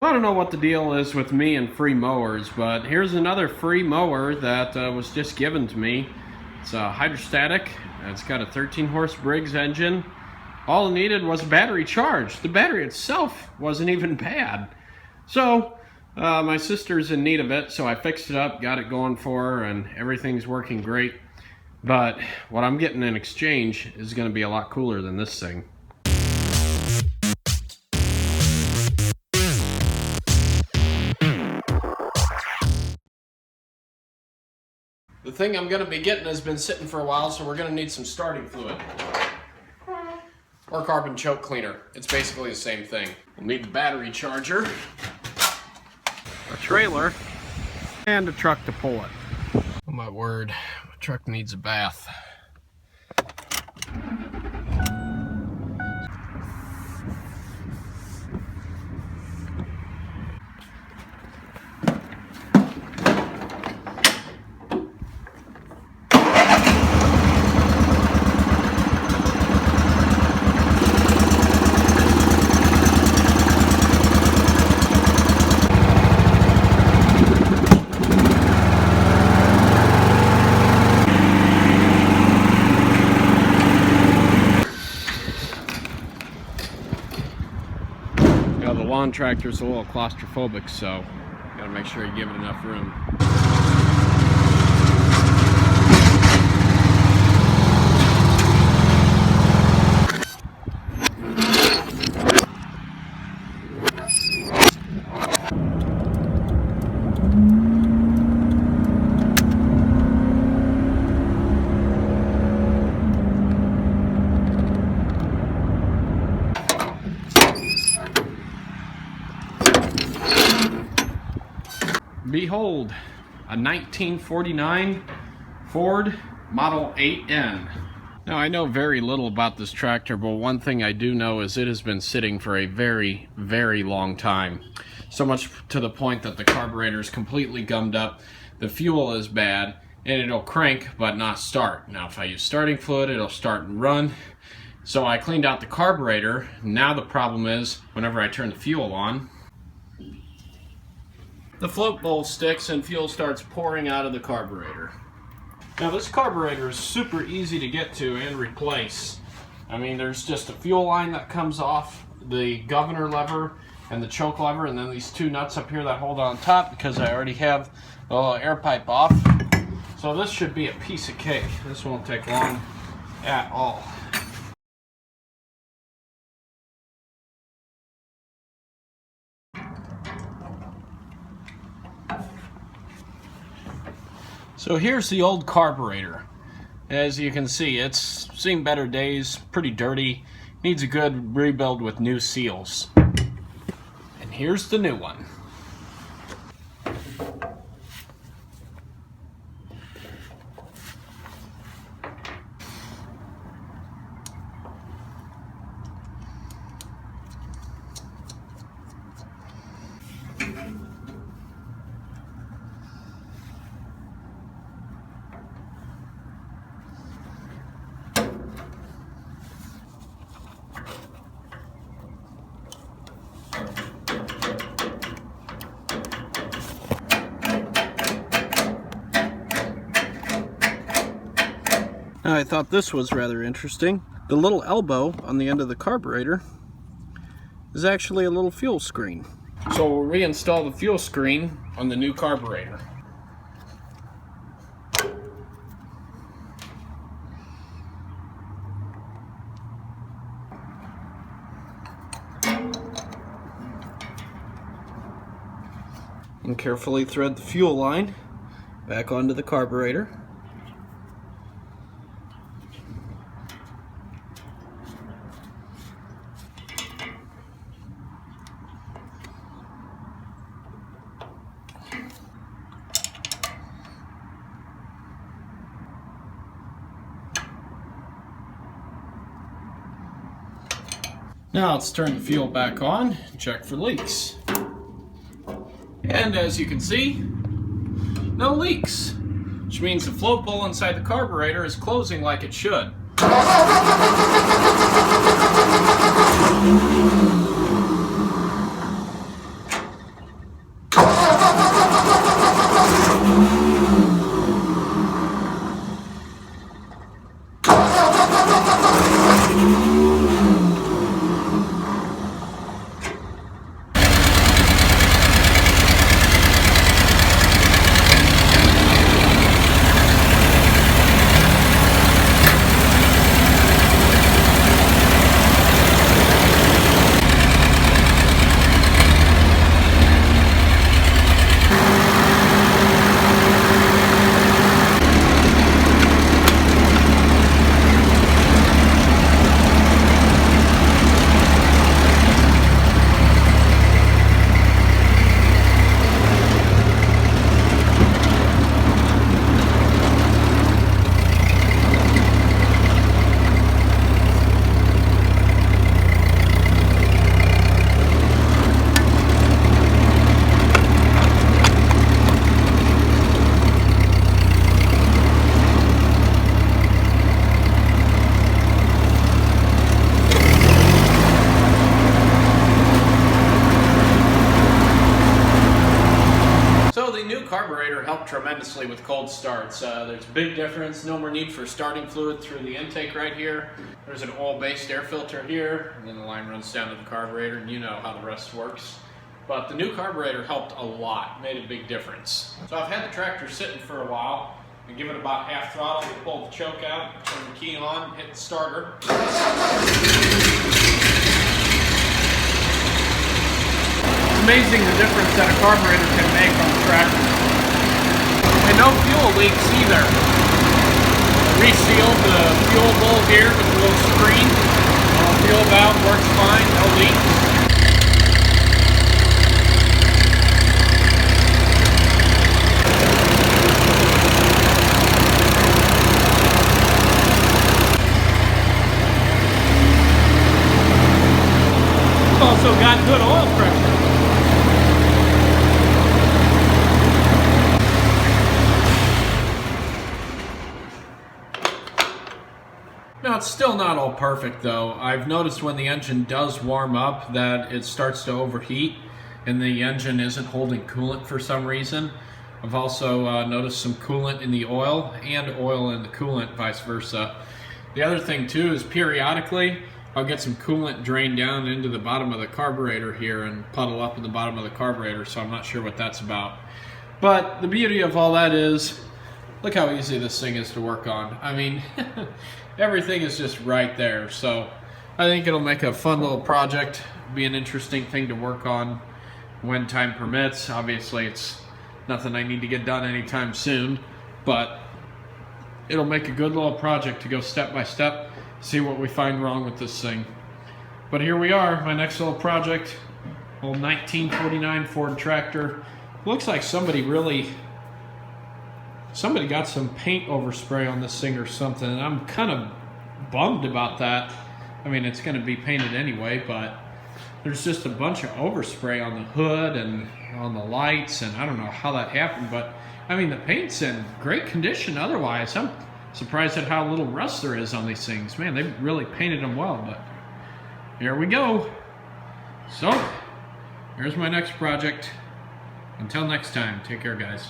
I don't know what the deal is with me and free mowers, but here's another free mower that was just given to me. It's a hydrostatic. It's got a 13 horse Briggs engine. All it needed was a battery charge. The battery itself wasn't even bad. So my sister's in need of it, so I fixed it up, got it going for her, and everything's working great. But what I'm getting in exchange is going to be a lot cooler than this thing. The thing I'm going to be getting has been sitting for a while, so we're going to need some starting fluid. Or carbon choke cleaner. It's basically the same thing. We'll need the battery charger, a trailer, and a truck to pull it. Oh my word, my truck needs a bath. The lawn tractor's a little claustrophobic, so gotta make sure you give it enough room. Behold, a 1949 Ford Model 8N. Now, I know very little about this tractor, but one thing I do know is it has been sitting for a very, very long time. So much to the point that the carburetor is completely gummed up, the fuel is bad, and it'll crank but not start. Now, if I use starting fluid, it'll start and run. So I cleaned out the carburetor. Now the problem is, whenever I turn the fuel on, the float bowl sticks and fuel starts pouring out of the carburetor. Now this carburetor is super easy to get to and replace. I mean, there's just a fuel line that comes off, the governor lever and the choke lever, and then these two nuts up here that hold on top because I already have the little air pipe off. So this should be a piece of cake. This won't take long at all. So here's the old carburetor. As you can see, it's seen better days, pretty dirty, needs a good rebuild with new seals. And here's the new one. Now, I thought this was rather interesting. The little elbow on the end of the carburetor is actually a little fuel screen. So we'll reinstall the fuel screen on the new carburetor. And carefully thread the fuel line back onto the carburetor. Now let's turn the fuel back on and check for leaks. And as you can see, no leaks, which means the float bowl inside the carburetor is closing like it should. tremendously with cold starts. There's a big difference. No more need for starting fluid through the intake right here. There's an oil-based air filter here, and then the line runs down to the carburetor, and you know how the rest works. But the new carburetor helped a lot, made a big difference. So I've had the tractor sitting for a while, and give it about half throttle, pull the choke out, turn the key on, hit the starter. It's amazing the difference that a carburetor can make on the tractor. And no fuel leaks either. Resealed the fuel bowl here with a little screen. Fuel valve works fine, no leaks. Also got good oil pressure. Now it's still not all perfect though. I've noticed when the engine does warm up that it starts to overheat and the engine isn't holding coolant for some reason. I've also noticed some coolant in the oil and oil in the coolant, vice versa. The other thing too is periodically I'll get some coolant drained down into the bottom of the carburetor here and puddle up in the bottom of the carburetor, so I'm not sure what that's about. But the beauty of all that is, look how easy this thing is to work on. I mean, everything is just right there. So I think it'll make a fun little project, be an interesting thing to work on when time permits. Obviously, it's nothing I need to get done anytime soon, but it'll make a good little project to go step by step, see what we find wrong with this thing. But here we are, my next little project, old 1949 Ford tractor. Looks like somebody got some paint overspray on this thing or something, and I'm kind of bummed about that. I mean, it's going to be painted anyway, but there's just a bunch of overspray on the hood and on the lights, and I don't know how that happened, but I mean, the paint's in great condition otherwise. I'm surprised at how little rust there is on these things. Man, they really painted them well, but here we go. So, here's my next project. Until next time, take care, guys.